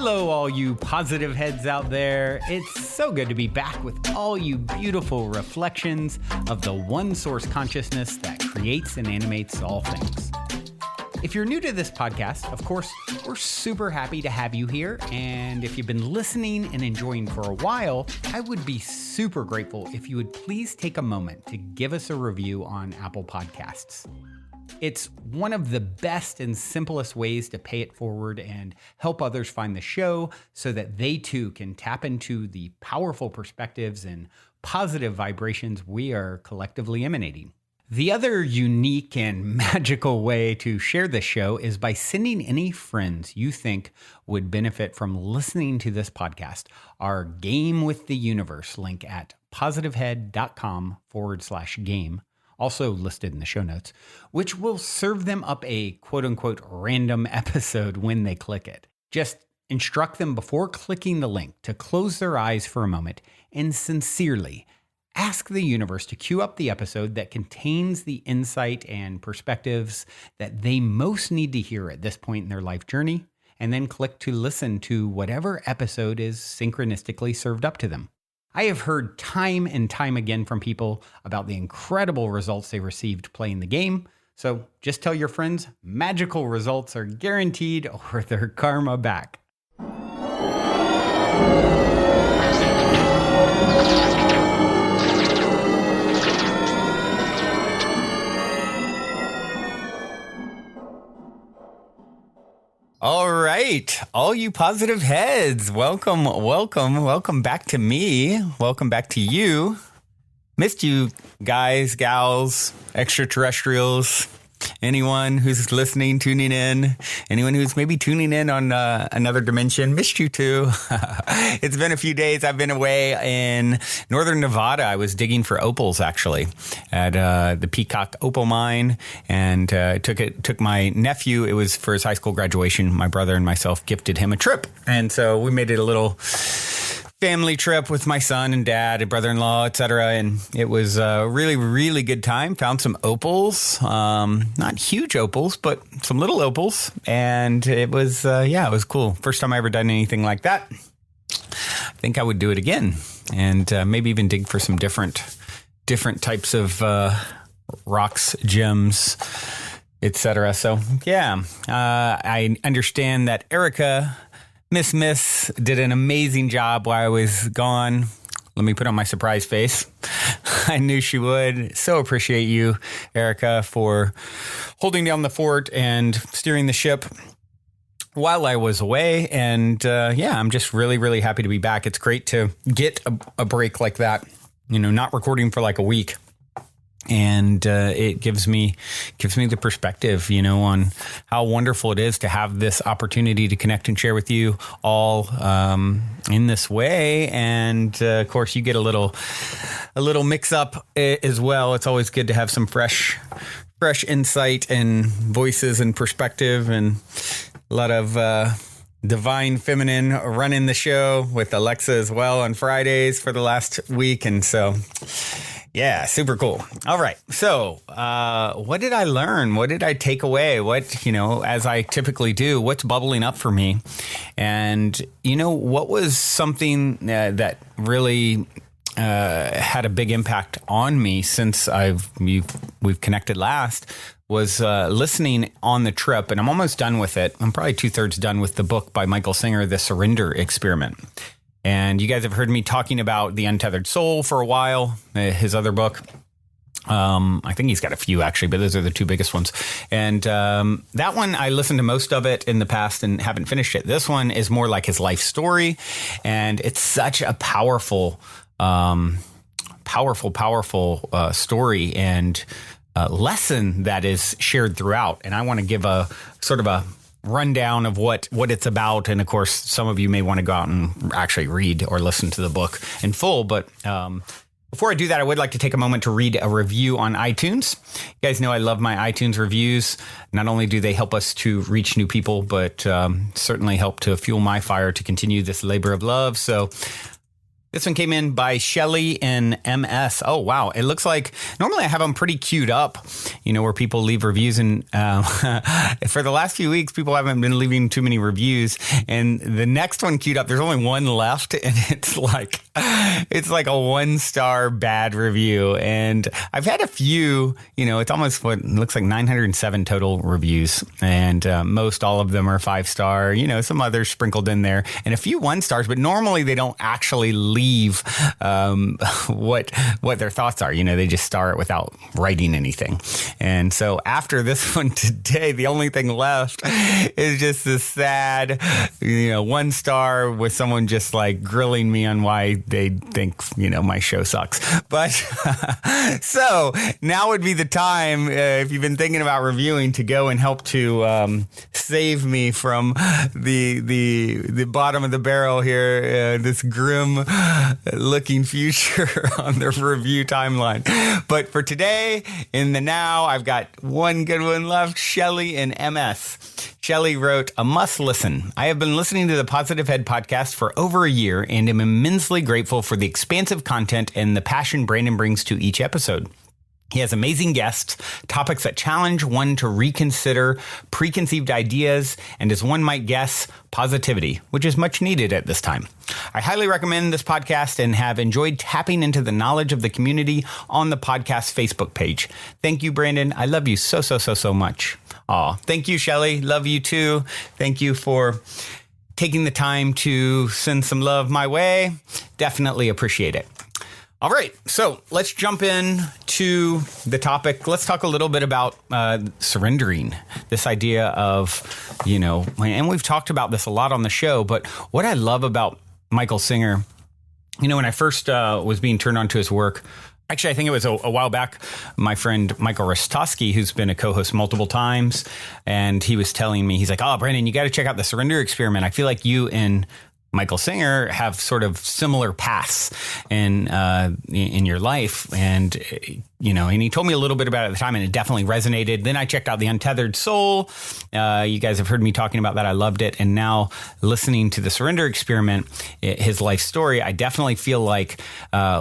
Hello, all you positive heads out there. It's so good to be back with all you beautiful reflections of the one source consciousness that creates and animates all things. If you're new to this podcast, of course, we're super happy to have you here. And if you've been listening and enjoying for a while, I would be super grateful if you would please take a moment to give us a review on Apple Podcasts. It's one of the best and simplest ways to pay it forward and help others find the show so that they too can tap into the powerful perspectives and positive vibrations we are collectively emanating. The other unique and magical way to share this show is by sending any friends you think would benefit from listening to this podcast our Game with the Universe link at positivehead.com/game. Also listed in the show notes, which will serve them up a quote-unquote random episode when they click it. Just instruct them before clicking the link to close their eyes for a moment and sincerely ask the universe to cue up the episode that contains the insight and perspectives that they most need to hear at this point in their life journey, and then click to listen to whatever episode is synchronistically served up to them. I have heard time and time again from people about the incredible results they received playing the game. So just tell your friends magical results are guaranteed or their karma back. All right, all you positive heads, welcome back to me. Welcome back to you. Missed you guys, gals, extraterrestrials, anyone who's listening, tuning in, anyone who's maybe tuning in on another dimension. Missed you too. It's been a few days. I've been away in northern Nevada. I was digging for opals actually at the Peacock Opal Mine, and took my nephew. It was for his high school graduation. My brother and myself gifted him a trip, and so we made it a little family trip with my son and dad and brother-in-law, etc. And it was a really, really good time. Found some opals, not huge opals, but some little opals. And it was, it was cool. First time I ever done anything like that. I think I would do it again, and maybe even dig for some different types of rocks, gems, etc. So yeah, I understand that Erica, Miss did an amazing job while I was gone. Let me put on my surprise face. I knew she would. So appreciate you, Erica, for holding down the fort and steering the ship while I was away. And I'm just really, really happy to be back. It's great to get a break like that, not recording for like a week. And it gives me the perspective, on how wonderful it is to have this opportunity to connect and share with you all in this way. And of course, you get a little mix up as well. It's always good to have some fresh insight and voices and perspective, and a lot of divine feminine running the show with Alexa as well on Fridays for the last week. And so, yeah, super cool. All right. So, what did I learn? What did I take away? What, as I typically do, what's bubbling up for me? And, what was something that really had a big impact on me since we've connected last was listening on the trip, and I'm almost done with it. I'm probably 2/3 done with the book by Michael Singer, The Surrender Experiment. And you guys have heard me talking about The Untethered Soul for a while, his other book. I think he's got a few actually, but those are the two biggest ones. And that one, I listened to most of it in the past and haven't finished it. This one is more like his life story. And it's such a powerful story and lesson that is shared throughout. And I want to give a sort of a rundown of what it's about. And of course, some of you may want to go out and actually read or listen to the book in full. But before I do that, I would like to take a moment to read a review on iTunes. You guys know I love my iTunes reviews. Not only do they help us to reach new people, but certainly help to fuel my fire to continue this labor of love. So This one came in by Shelly in MS. Oh, wow. It looks like normally I have them pretty queued up, where people leave reviews. And for the last few weeks, people haven't been leaving too many reviews. And the next one queued up, there's only one left. And it's like a 1-star bad review. And I've had a few, it's almost what looks like 907 total reviews. And most all of them are 5-star, some others sprinkled in there and a few 1-stars. But normally they don't actually leave what their thoughts are. They just star it without writing anything. And so after this one today, the only thing left is just this sad, 1-star with someone just like grilling me on why they think, my show sucks. But so now would be the time, if you've been thinking about reviewing, to go and help to save me from the bottom of the barrel here, this grim looking future on the review timeline. But for today, in the now, I've got one good one left. Shelly in MS. Shelly wrote, a must listen. I have been listening to the Positive Head podcast for over a year and am immensely grateful for the expansive content and the passion Brandon brings to each episode. He has amazing guests, topics that challenge one to reconsider preconceived ideas, and as one might guess, positivity, which is much needed at this time. I highly recommend this podcast and have enjoyed tapping into the knowledge of the community on the podcast Facebook page. Thank you, Brandon. I love you so, so, so, so much. Aw, thank you, Shelly. Love you too. Thank you for taking the time to send some love my way. Definitely appreciate it. All right, so let's jump in to the topic. Let's talk a little bit about surrendering, this idea of, and we've talked about this a lot on the show, but what I love about Michael Singer, when I first was being turned on to his work, actually, I think it was a while back, my friend Michael Rostosky, who's been a co-host multiple times, and he was telling me, he's like, oh, Brandon, you got to check out the Surrender Experiment. I feel like you and Michael Singer have sort of similar paths in your life. And, and he told me a little bit about it at the time, and it definitely resonated. Then I checked out the Untethered Soul. You guys have heard me talking about that. I loved it. And now listening to the Surrender Experiment, his life story, I definitely feel like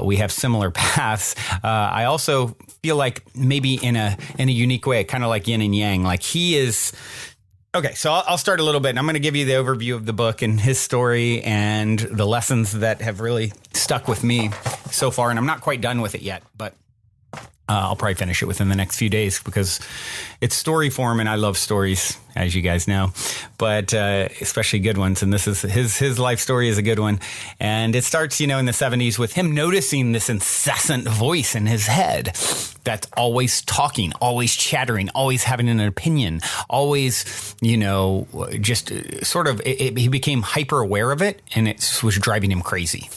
we have similar paths. I also feel like maybe in a unique way, kind of like yin and yang, like he is. Okay, so I'll start a little bit, and I'm going to give you the overview of the book and his story and the lessons that have really stuck with me so far. And I'm not quite done with it yet, but I'll probably finish it within the next few days because it's story form, and I love stories, as you guys know, but especially good ones. And this is his life story is a good one. And it starts, in the 70s with him noticing this incessant voice in his head that's always talking, always chattering, always having an opinion, always, just sort of, he became hyper aware of it, and it was driving him crazy.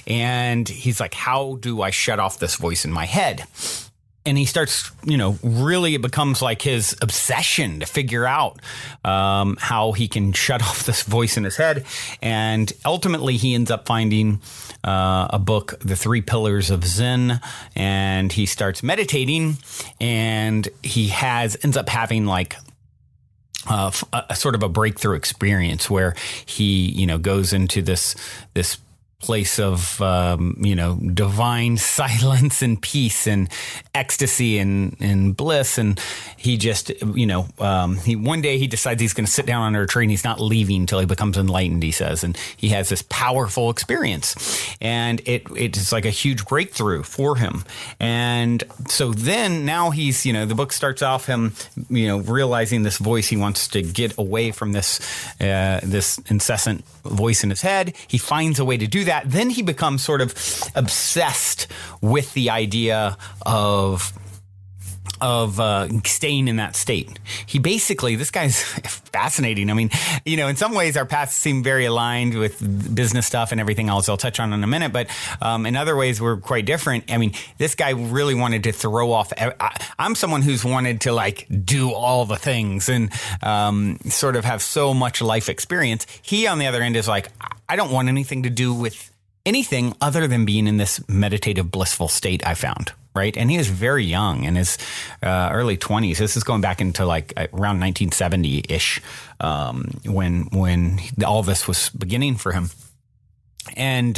And he's like, how do I shut off this voice in my head? And he starts, really it becomes like his obsession to figure out how he can shut off this voice in his head. And ultimately, he ends up finding a book, The 3 Pillars of Zen, and he starts meditating, and he ends up having like a sort of a breakthrough experience where he, goes into this place of, divine silence and peace and ecstasy and bliss. And he just, one day he decides he's going to sit down on a tree, and he's not leaving until he becomes enlightened, he says. And he has this powerful experience, and it's like a huge breakthrough for him. And so then now he's, the book starts off him, realizing this voice. He wants to get away from this incessant voice in his head. He finds a way to do that. Then he becomes sort of obsessed with the idea of staying in that state. He basically, this guy's fascinating. I mean, in some ways our paths seem very aligned with business stuff and everything else I'll touch on in a minute, but in other ways we're quite different. I mean, this guy really wanted to throw off. I'm someone who's wanted to like do all the things and sort of have so much life experience. He, on the other end, is like, I don't want anything to do with anything other than being in this meditative, blissful state I found. Right. And he was very young, in his early 20s. This is going back into like around 1970 ish, when all this was beginning for him. And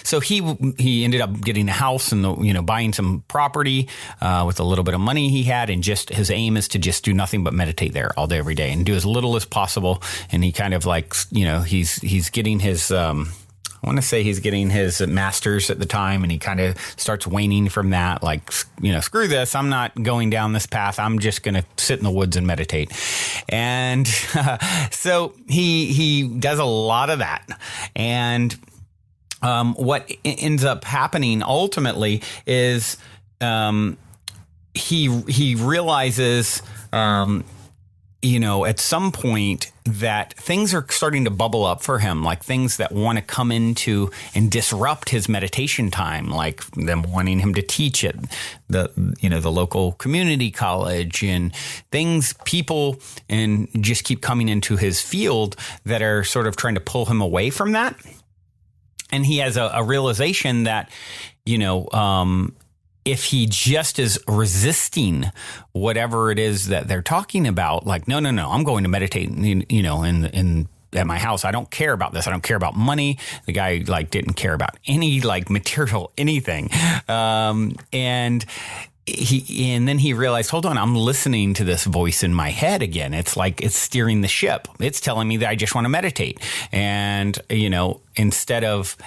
so he ended up getting a house and buying some property with a little bit of money he had, and just his aim is to just do nothing but meditate there all day every day and do as little as possible. And he kind of like he's getting his I want to say he's getting his master's at the time, and he kind of starts waning from that. Like, screw this. I'm not going down this path. I'm just going to sit in the woods and meditate. And so he does a lot of that. And what ends up happening ultimately is he realizes at some point that things are starting to bubble up for him, like things that want to come into and disrupt his meditation time, like them wanting him to teach at the local community college, and people and just keep coming into his field that are sort of trying to pull him away from that. And he has a realization that, if he just is resisting whatever it is that they're talking about, like, no, I'm going to meditate, in at my house. I don't care about this. I don't care about money. The guy didn't care about any material, anything. And then he realized, hold on, I'm listening to this voice in my head again. It's like it's steering the ship. It's telling me that I just want to meditate. And, and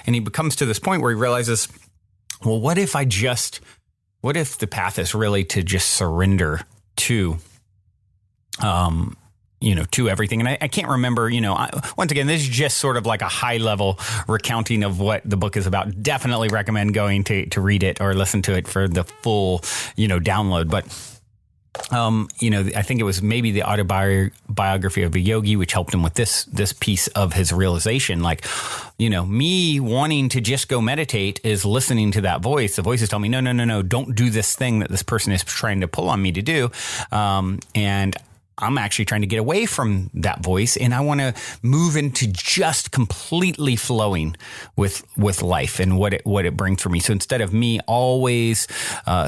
he comes to this point where he realizes, well, what if the path is really to just surrender to, to everything? And I can't remember, once again, this is just sort of like a high level recounting of what the book is about. Definitely recommend going to read it or listen to it for the full, download. But, I think it was maybe the autobiography of a yogi, which helped him with this piece of his realization. Like, me wanting to just go meditate is listening to that voice. The voice is telling me, no, don't do this thing that this person is trying to pull on me to do. And I'm actually trying to get away from that voice, and I want to move into just completely flowing with life and what it brings for me. So instead of me always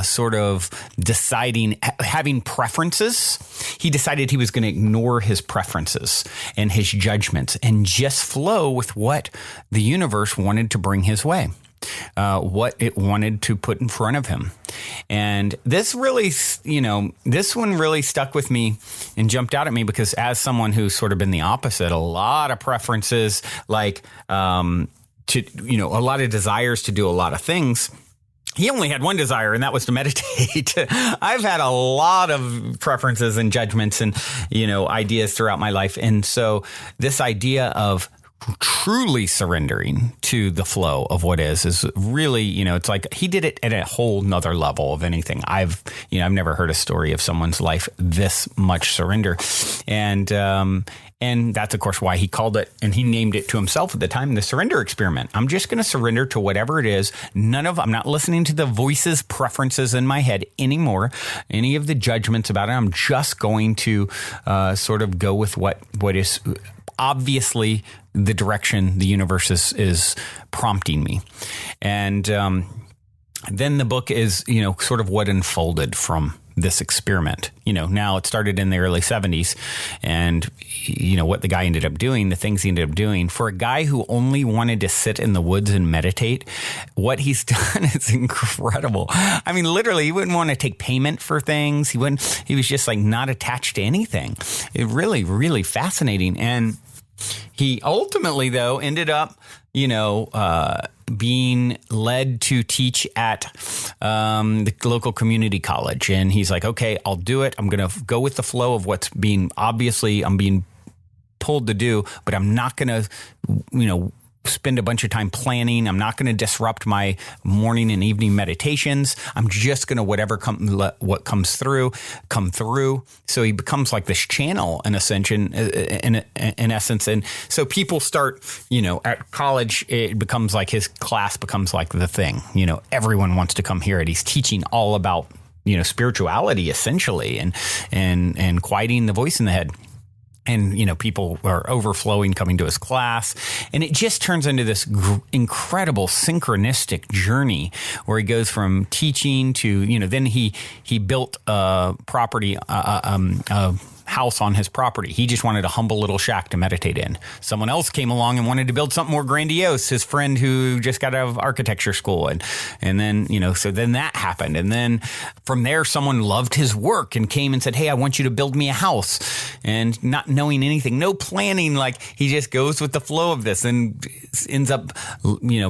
sort of deciding, having preferences, he decided he was going to ignore his preferences and his judgments and just flow with what the universe wanted to bring his way. What it wanted to put in front of him. And this really, this one really stuck with me and jumped out at me because as someone who's sort of been the opposite, a lot of preferences, a lot of desires to do a lot of things. He only had one desire, and that was to meditate. I've had a lot of preferences and judgments and, ideas throughout my life. And so this idea of truly surrendering to the flow of what is really, it's like he did it at a whole nother level of anything. I've never heard a story of someone's life this much surrender. And that's, of course, why he called it, and he named it to himself at the time, the surrender experiment. I'm just going to surrender to whatever it is. I'm not listening to the voices, preferences in my head anymore, any of the judgments about it. I'm just going to sort of go with what is obviously the direction the universe is prompting me. And then the book is, sort of what unfolded from this experiment. Now it started in the early 70s, and what the guy ended up doing, the things he ended up doing for a guy who only wanted to sit in the woods and meditate. What he's done is incredible. I mean, literally, he wouldn't want to take payment for things. He was just not attached to anything. It really, really fascinating. And he ultimately, though, ended up, being led to teach at the local community college. And he's like, okay, I'll do it. I'm going to go with the flow of what's I'm being pulled to do, but I'm not going to, spend a bunch of time planning. I'm not going to disrupt my morning and evening meditations. I'm just going to what comes through, come through. So he becomes like this channel in essence. And so people start, at college, it becomes like his class becomes like the thing. Everyone wants to come hear it. He's teaching all about, spirituality essentially and quieting the voice in the head. And, people are overflowing, coming to his class. And it just turns into this incredible synchronistic journey where he goes from teaching to, then he built a property, a house on his property. He just wanted a humble little shack to meditate in. Someone else came along and wanted to build something more grandiose. His friend who just got out of architecture school. And then, so then that happened. And then from there, someone loved his work and came and said, hey, I want you to build me a house. And not knowing anything, no planning, like he just goes with the flow of this and ends up,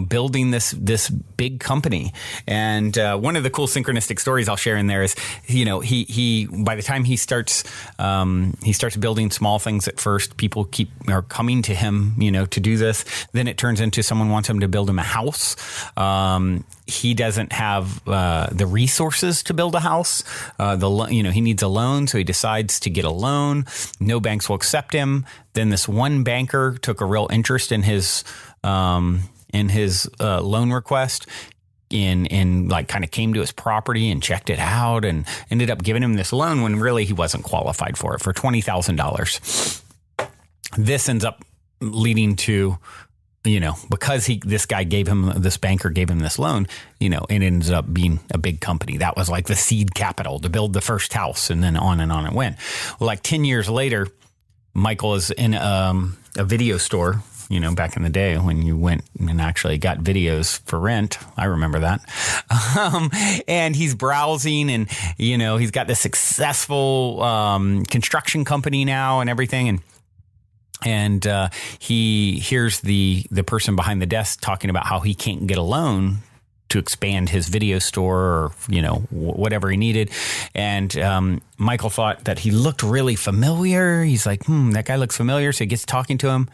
building this big company. And one of the cool synchronistic stories I'll share in there is, he by the time he starts building small things at first, people are coming to him, to do this. Then it turns into someone wants him to build him a house. He doesn't have the resources to build a house. He needs a loan, so he decides to get a loan. No banks will accept him. Then this one banker took a real interest in his loan request. In like kind of came to his property and checked it out and ended up giving him this loan when really he wasn't qualified for it, for $20,000. This ends up leading to, because this banker gave him this loan, it ends up being a big company. That was like the seed capital to build the first house, and then on it went. Well, like 10 years later, Michael is in a video store. Back in the day when you went and actually got videos for rent. I remember that. And he's browsing and, he's got this successful construction company now and everything. And he hears the person behind the desk talking about how he can't get a loan to expand his video store or, whatever he needed. And Michael thought that he looked really familiar. He's like, that guy looks familiar. So he gets talking to him.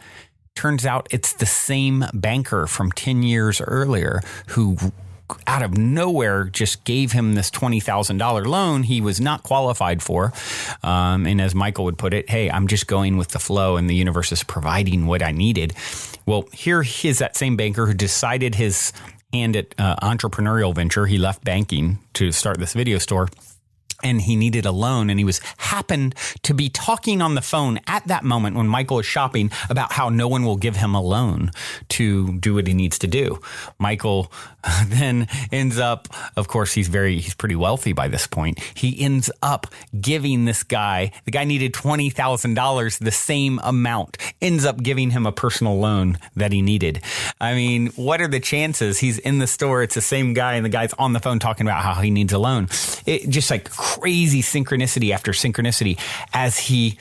Turns out it's the same banker from 10 years earlier who out of nowhere just gave him this $20,000 loan he was not qualified for. And as Michael would put it, hey, I'm just going with the flow and the universe is providing what I needed. Well, here is that same banker who decided his hand at entrepreneurial venture. He left banking to start this video store. And he needed a loan, and he happened to be talking on the phone at that moment when Michael is shopping about how no one will give him a loan to do what he needs to do. Michael then ends up, of course, he's pretty wealthy by this point. He ends up giving the guy needed $20,000, the same amount, ends up giving him a personal loan that he needed. I mean, what are the chances? He's in the store. It's the same guy, and the guy's on the phone talking about how he needs a loan. It just like crazy synchronicity after synchronicity as he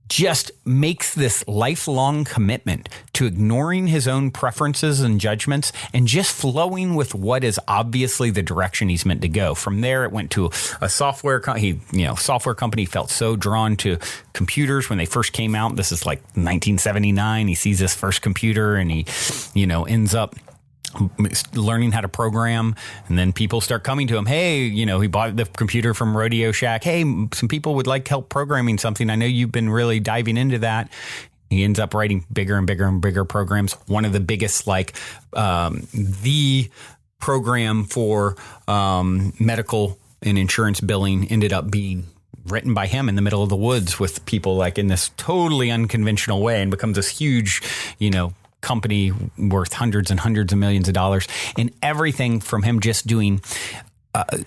just makes this lifelong commitment to ignoring his own preferences and judgments and just flowing with what is obviously the direction he's meant to go. From there, it went to a software company. Software company felt so drawn to computers when they first came out. This is like 1979. He sees this first computer and he, ends up learning how to program, and then people start coming to him. Hey, he bought the computer from Radio Shack. Hey, some people would like help programming something. I know you've been really diving into that. He ends up writing bigger and bigger and bigger programs. One of the biggest, the program for medical and insurance billing ended up being written by him in the middle of the woods with people like in this totally unconventional way, and becomes this huge, company worth hundreds and hundreds of millions of dollars. And everything from him just doing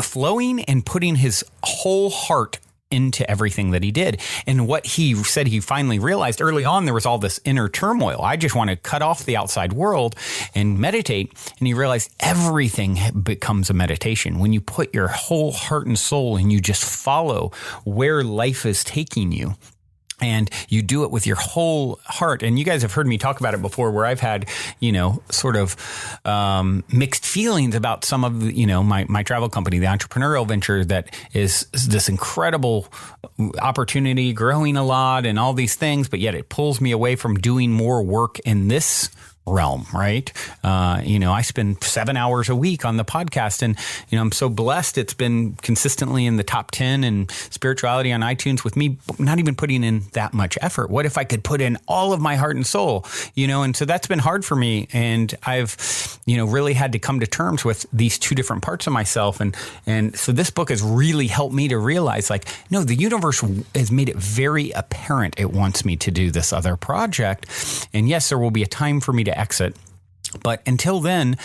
flowing and putting his whole heart into everything that he did. And what he said he finally realized early on, there was all this inner turmoil. I just want to cut off the outside world and meditate. And he realized everything becomes a meditation. When you put your whole heart and soul and you just follow where life is taking you, and you do it with your whole heart. And you guys have heard me talk about it before, where I've had, sort of mixed feelings about some of the, my travel company, the entrepreneurial venture that is this incredible opportunity, growing a lot and all these things, but yet it pulls me away from doing more work in this realm, right? I spend 7 hours a week on the podcast, and, I'm so blessed. It's been consistently in the top 10 in spirituality on iTunes with me not even putting in that much effort. What if I could put in all of my heart and soul, and so that's been hard for me. And I've, really had to come to terms with these two different parts of myself. And so this book has really helped me to realize, no, the universe has made it very apparent it wants me to do this other project. And yes, there will be a time for me to exit. But until then,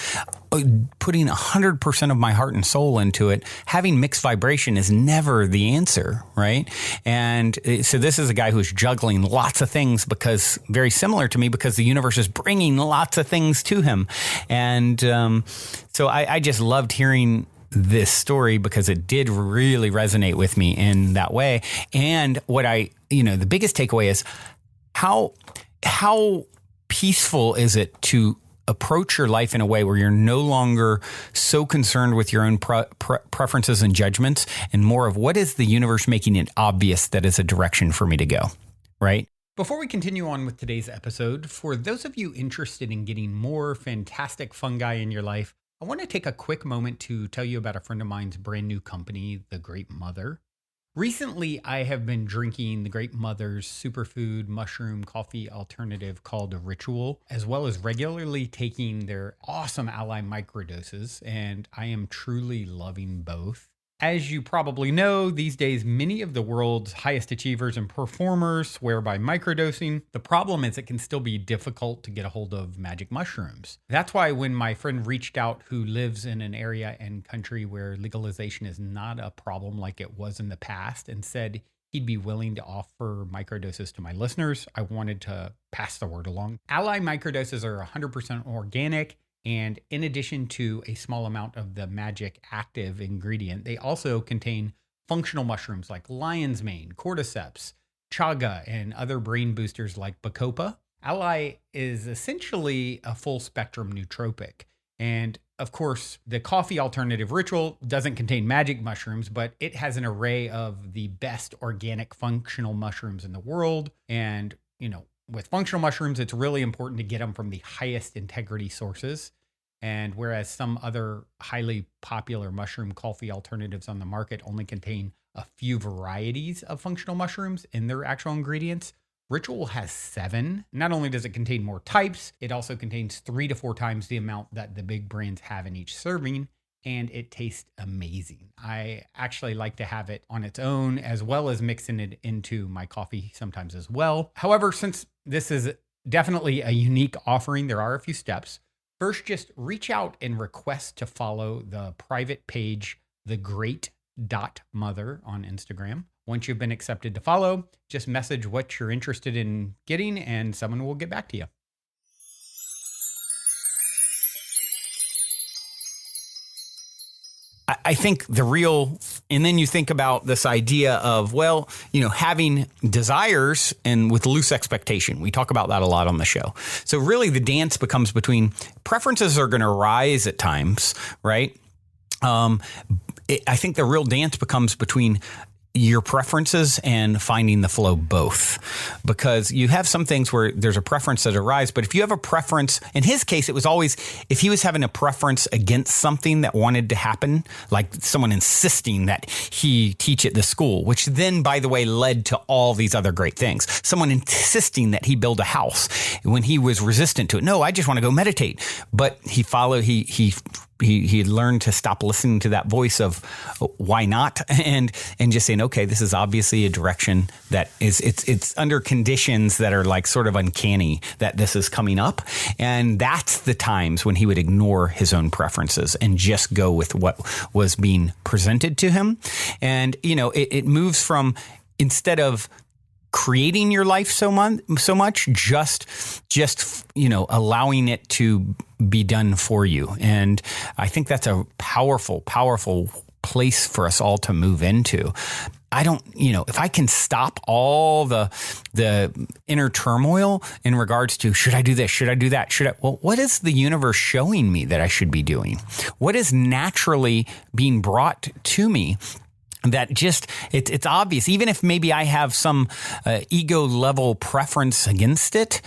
putting 100% of my heart and soul into it, having mixed vibration is never the answer, right? And so this is a guy who's juggling lots of things because very similar to me, because the universe is bringing lots of things to him. And so I just loved hearing this story because it did really resonate with me in that way. And what the biggest takeaway is how peaceful is it to approach your life in a way where you're no longer so concerned with your own preferences and judgments, and more of what is the universe making it obvious that is a direction for me to go, right? Before we continue on with today's episode, for those of you interested in getting more fantastic fungi in your life, I want to take a quick moment to tell you about a friend of mine's brand new company, The Great Mother. Recently, I have been drinking the Great Mother's superfood mushroom coffee alternative called Ritual, as well as regularly taking their awesome Ally microdoses, and I am truly loving both. As you probably know, these days, many of the world's highest achievers and performers swear by microdosing. The problem is it can still be difficult to get a hold of magic mushrooms. That's why when my friend reached out, who lives in an area and country where legalization is not a problem like it was in the past, and said he'd be willing to offer microdoses to my listeners, I wanted to pass the word along. Ally microdoses are 100% organic. And in addition to a small amount of the magic active ingredient, they also contain functional mushrooms like lion's mane, cordyceps, chaga, and other brain boosters like bacopa. Ally is essentially a full spectrum nootropic. And of course, the coffee alternative Ritual doesn't contain magic mushrooms, but it has an array of the best organic functional mushrooms in the world. And, with functional mushrooms, it's really important to get them from the highest integrity sources. And whereas some other highly popular mushroom coffee alternatives on the market only contain a few varieties of functional mushrooms in their actual ingredients, Ritual has 7. Not only does it contain more types, it also contains 3 to 4 times the amount that the big brands have in each serving. And it tastes amazing. I actually like to have it on its own, as well as mixing it into my coffee sometimes as well. However, since this is definitely a unique offering, there are a few steps. First, just reach out and request to follow the private page, thegreat.mother on Instagram. Once you've been accepted to follow, just message what you're interested in getting and someone will get back to you. I think and then you think about this idea of, having desires and with loose expectation. We talk about that a lot on the show. So really the dance becomes between preferences are going to rise at times, right? I think the real dance becomes between your preferences and finding the flow both, because you have some things where there's a preference that arises. But if you have a preference, in his case, it was always if he was having a preference against something that wanted to happen, like someone insisting that he teach at the school, which then, by the way, led to all these other great things. Someone insisting that he build a house when he was resistant to it. No, I just want to go meditate. But he had learned to stop listening to that voice of why not, and just saying, okay, this is obviously a direction that it's under conditions that are like sort of uncanny that this is coming up. And that's the times when he would ignore his own preferences and just go with what was being presented to him. And, it moves from, instead of creating your life so much, just allowing it to be done for you. And I think that's a powerful place for us all to move into. If I can stop all the inner turmoil in regards to, should I do this? Should I do that? What is the universe showing me that I should be doing? What is naturally being brought to me? That it's obvious, even if maybe I have some ego level preference against it,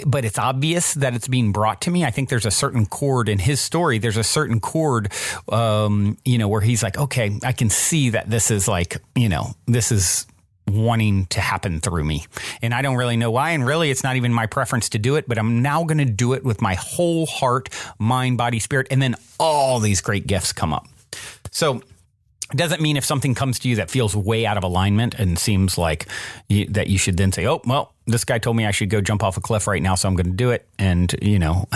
but it's obvious that it's being brought to me. I think there's a certain chord in his story. There's a certain chord, where he's like, okay, I can see that this is like, this is wanting to happen through me. And I don't really know why. And really, it's not even my preference to do it, but I'm now going to do it with my whole heart, mind, body, spirit. And then all these great gifts come up. So It doesn't mean if something comes to you that feels way out of alignment and seems like that you should then say, oh, well, this guy told me I should go jump off a cliff right now, so I'm going to do it. And, so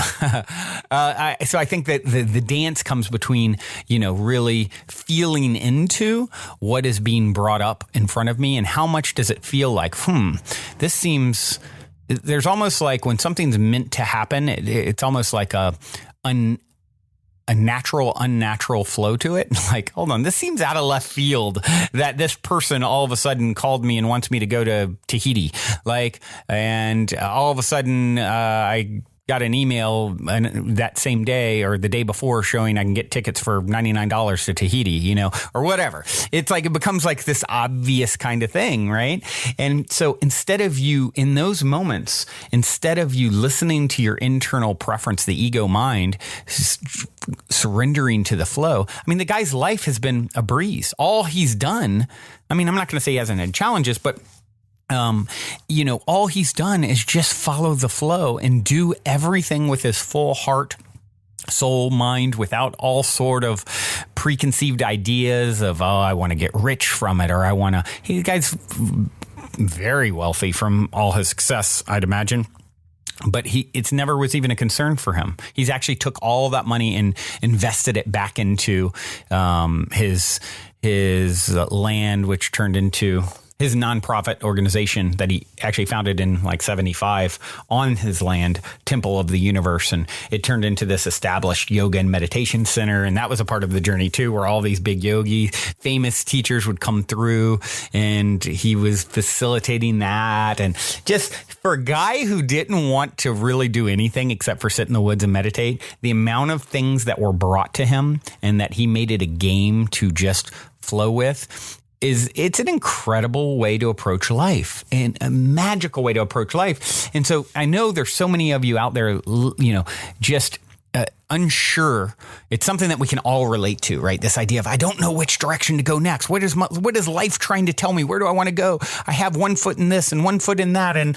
I think that the dance comes between, really feeling into what is being brought up in front of me and how much does it feel like, this seems, there's almost like when something's meant to happen, it's almost like a natural, unnatural flow to it. Like, hold on, this seems out of left field that this person all of a sudden called me and wants me to go to Tahiti. And all of a sudden, I got an email that same day or the day before showing I can get tickets for $99 to Tahiti, or whatever. It's like, it becomes like this obvious kind of thing, right? And so instead of you, in those moments, instead of you listening to your internal preference, the ego mind, surrendering to the flow, the guy's life has been a breeze. All he's done, I'm not going to say he hasn't had challenges, but all he's done is just follow the flow and do everything with his full heart, soul, mind, without all sort of preconceived ideas of, I want to get rich from it, or the guy's very wealthy from all his success, I'd imagine. But it's never was even a concern for him. He's actually took all that money and invested it back into his land, which turned into his nonprofit organization that he actually founded in 75 on his land, Temple of the Universe. And it turned into this established yoga and meditation center. And that was a part of the journey too, where all these big yogi famous teachers would come through and he was facilitating that. And just for a guy who didn't want to really do anything except for sit in the woods and meditate, the amount of things that were brought to him and that he made it a game to just flow with, it's an incredible way to approach life and a magical way to approach life. And so I know there's so many of you out there, just unsure. It's something that we can all relate to, right? This idea of, I don't know which direction to go next. What is life trying to tell me? Where do I want to go? I have one foot in this and one foot in that. And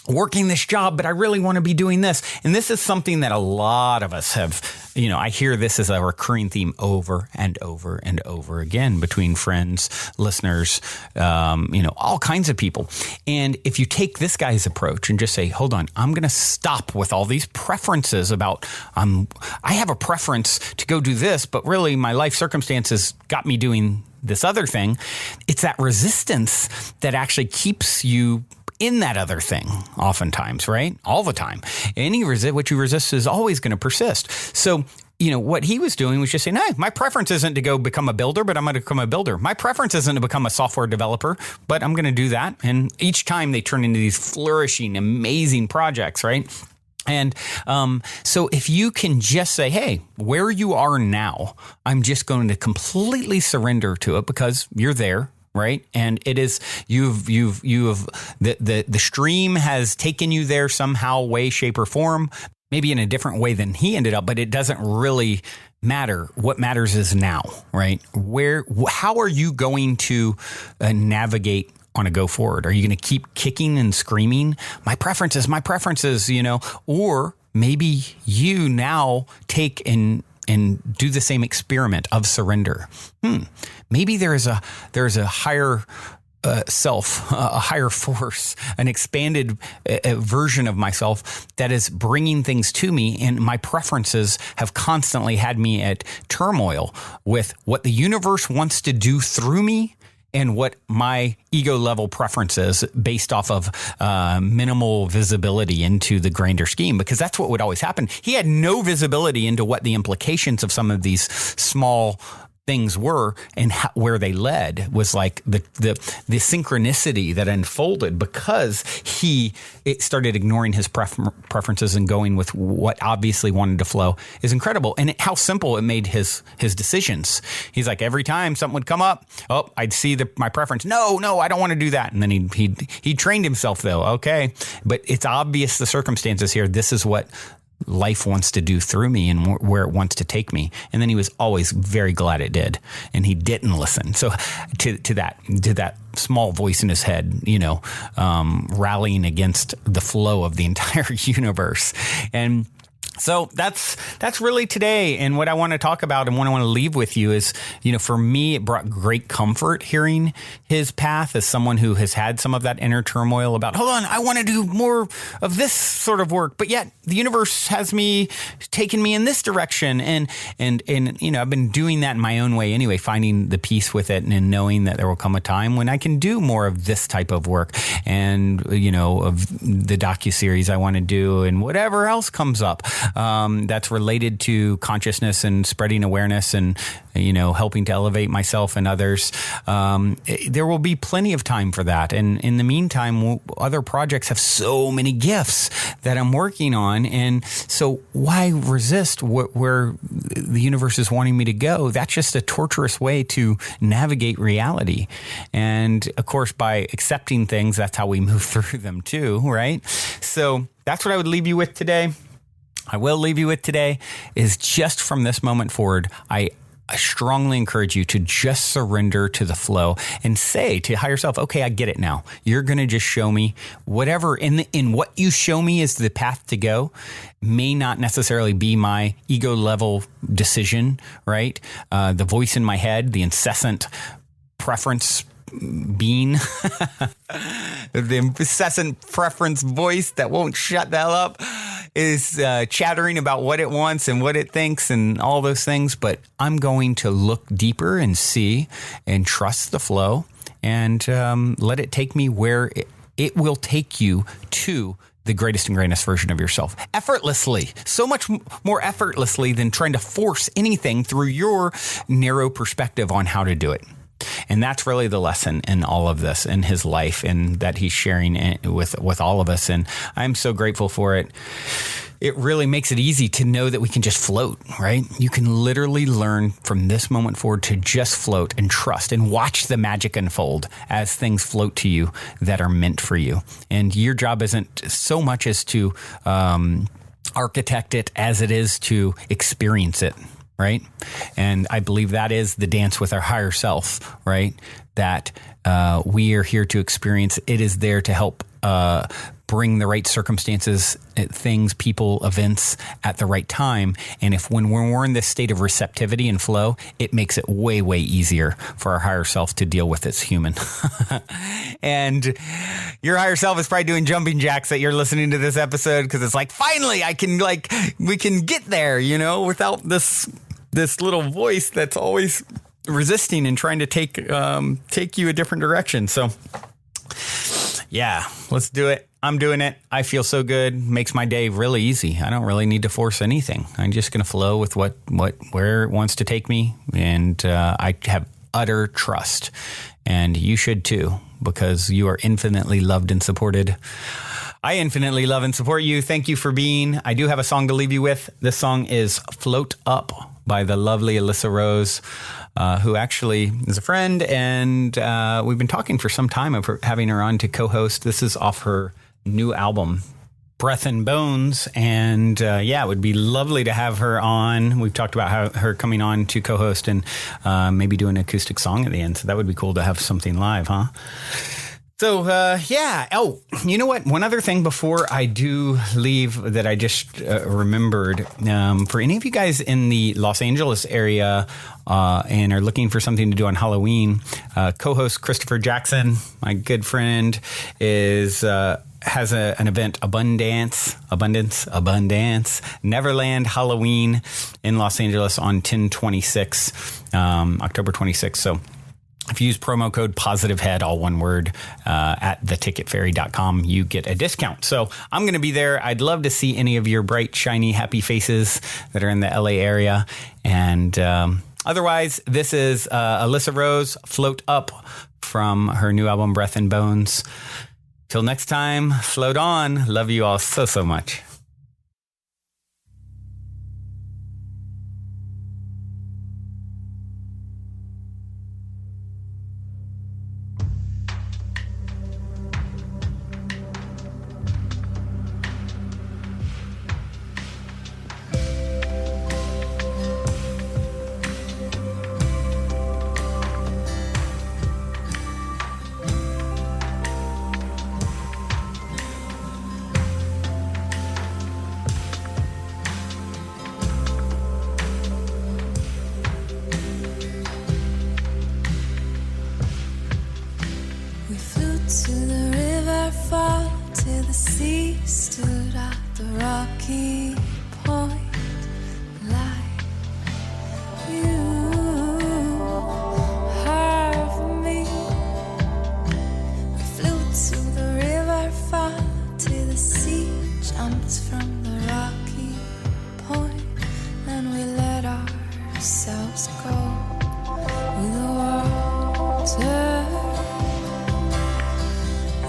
working this job, but I really want to be doing this. And this is something that a lot of us have, I hear this as a recurring theme over and over and over again between friends, listeners, all kinds of people. And if you take this guy's approach and just say, hold on, I'm going to stop with all these preferences about, I have a preference to go do this, but really my life circumstances got me doing this other thing. It's that resistance that actually keeps you in that other thing, oftentimes, right? All the time. What you resist is always going to persist. So, what he was doing was just saying, hey, my preference isn't to go become a builder, but I'm going to become a builder. My preference isn't to become a software developer, but I'm going to do that. And each time they turn into these flourishing, amazing projects, right? And so if you can just say, hey, where you are now, I'm just going to completely surrender to it because you're there. Right. And it is the stream has taken you there somehow, way, shape or form, maybe in a different way than he ended up. But it doesn't really matter. What matters is now. Right. How are you going to navigate on a go forward? Are you going to keep kicking and screaming? My preferences, or maybe you now take and do the same experiment of surrender. Maybe there is a higher self, a higher force, an expanded version of myself that is bringing things to me. And my preferences have constantly had me at turmoil with what the universe wants to do through me and what my ego level preference is based off of minimal visibility into the grander scheme, because that's what would always happen. He had no visibility into what the implications of some of these small things were and where they led was like the synchronicity that unfolded because it started ignoring his preferences and going with what obviously wanted to flow is incredible. And how simple it made his decisions. He's like, every time something would come up, I'd see my preference. No, I don't want to do that. And then he trained himself though. Okay. But it's obvious the circumstances here. This is what life wants to do through me and where it wants to take me. And then he was always very glad it did. And he didn't listen. So to that small voice in his head, rallying against the flow of the entire universe. And So that's really today. And what I want to talk about and what I want to leave with you is, for me, it brought great comfort hearing his path as someone who has had some of that inner turmoil about, hold on, I want to do more of this sort of work. But yet the universe has taken me in this direction. And I've been doing that in my own way anyway, finding the peace with it and knowing that there will come a time when I can do more of this type of work and, of the docuseries I want to do and whatever else comes up. That's related to consciousness and spreading awareness and, helping to elevate myself and others. There will be plenty of time for that. And in the meantime, other projects have so many gifts that I'm working on. And so why resist where the universe is wanting me to go? That's just a torturous way to navigate reality. And of course, by accepting things, that's how we move through them too, right? So that's what I would leave you with today. I will leave you with today is just from this moment forward, I strongly encourage you to just surrender to the flow and say to higher self, okay, I get it now. You're going to just show me whatever in what you show me is the path to go may not necessarily be my ego level decision, right? The voice in my head, the incessant preference being the incessant preference voice that won't shut the hell up is chattering about what it wants and what it thinks and all those things. But I'm going to look deeper and see and trust the flow and let it take me where it will take you to the greatest and greatest version of yourself effortlessly, so much more effortlessly than trying to force anything through your narrow perspective on how to do it. And that's really the lesson in all of this in his life and that he's sharing with all of us. And I'm so grateful for it. It really makes it easy to know that we can just float, right? You can literally learn from this moment forward to just float and trust and watch the magic unfold as things float to you that are meant for you. And your job isn't so much as to architect it as it is to experience it. Right. And I believe that is the dance with our higher self, right? That we are here to experience. It is there to help bring the right circumstances, things, people, events at the right time. And when we're in this state of receptivity and flow, it makes it way, way easier for our higher self to deal with its human. And your higher self is probably doing jumping jacks that you're listening to this episode because it's like, finally, we can get there, without this little voice that's always resisting and trying to take you a different direction. So yeah, let's do it. I'm doing it. I feel so good. Makes my day really easy. I don't really need to force anything. I'm just going to flow with where it wants to take me. And I have utter trust. And you should too, because you are infinitely loved and supported. I infinitely love and support you. Thank you for being. I do have a song to leave you with. This song is Float Up by the lovely Alyssa Rose, who actually is a friend. And we've been talking for some time of having her on to co-host. This is off her new album, Breath and Bones. And it would be lovely to have her on. We've talked about her coming on to co-host and maybe do an acoustic song at the end. So that would be cool to have something live, huh? So, Oh, you know what? One other thing before I do leave that I just remembered, for any of you guys in the Los Angeles area and are looking for something to do on Halloween, co-host Christopher Jackson, my good friend, has an event, Abundance, Neverland Halloween in Los Angeles on October 26th. So if you use promo code POSITIVEHEAD, all one word, at theticketferry.com, you get a discount. So I'm going to be there. I'd love to see any of your bright, shiny, happy faces that are in the LA area. And otherwise, this is Alyssa Rose, Float Up, from her new album, Breath and Bones. Till next time, float on. Love you all so, so much. We flew to the river, far to the sea, stood at the rocky point. Like you have me. We flew to the river, far to the sea, jumped from the rocky point, and we let ourselves go with the water.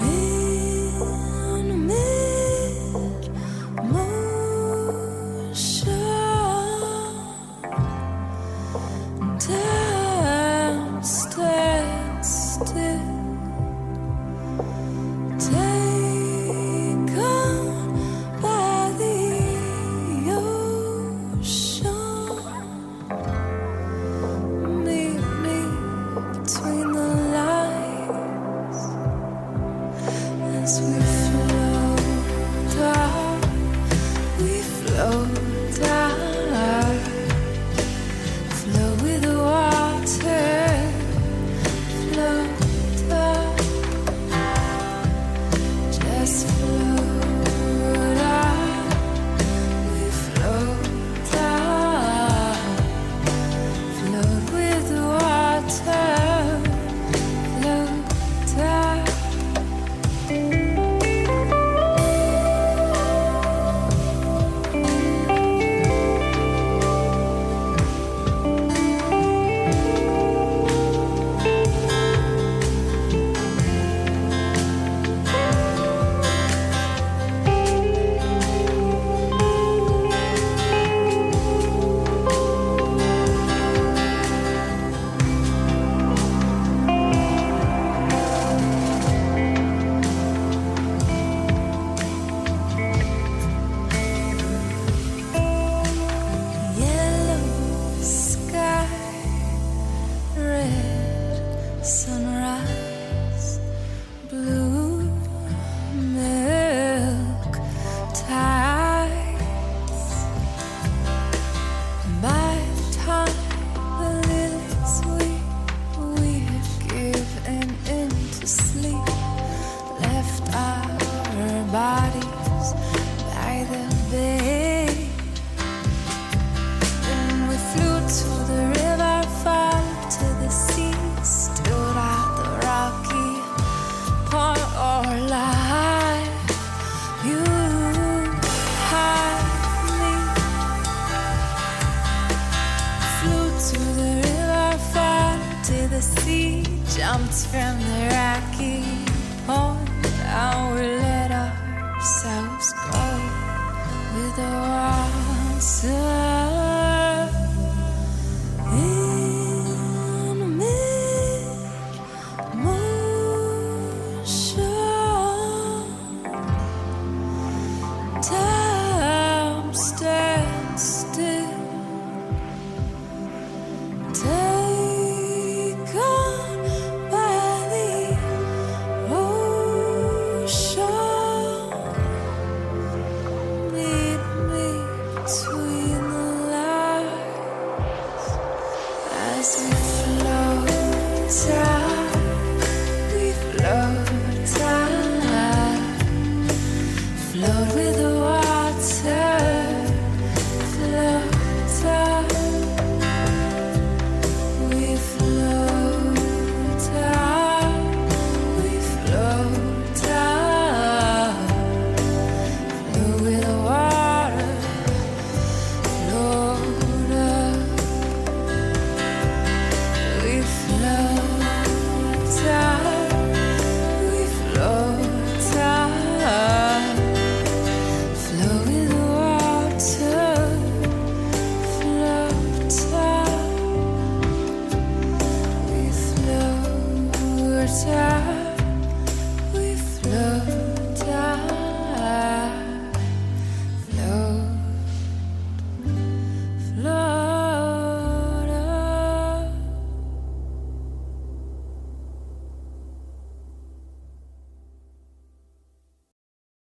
In mid-motion, time stands still, taken by the ocean. Meet me between the lines as we float down, we float down, flow with the water, float down, just float down, we float down, float with the water, float down. Yellow sky, red sunrise, blue milk tides. By the time the lilies we had given into sleep, left our bodies by the bay. Then we flew to the river, far to the sea, stood at the rocky point or line. You had me. Flew to the river, far to the sea, jumped from the rocky point, and we let ourselves go with the water.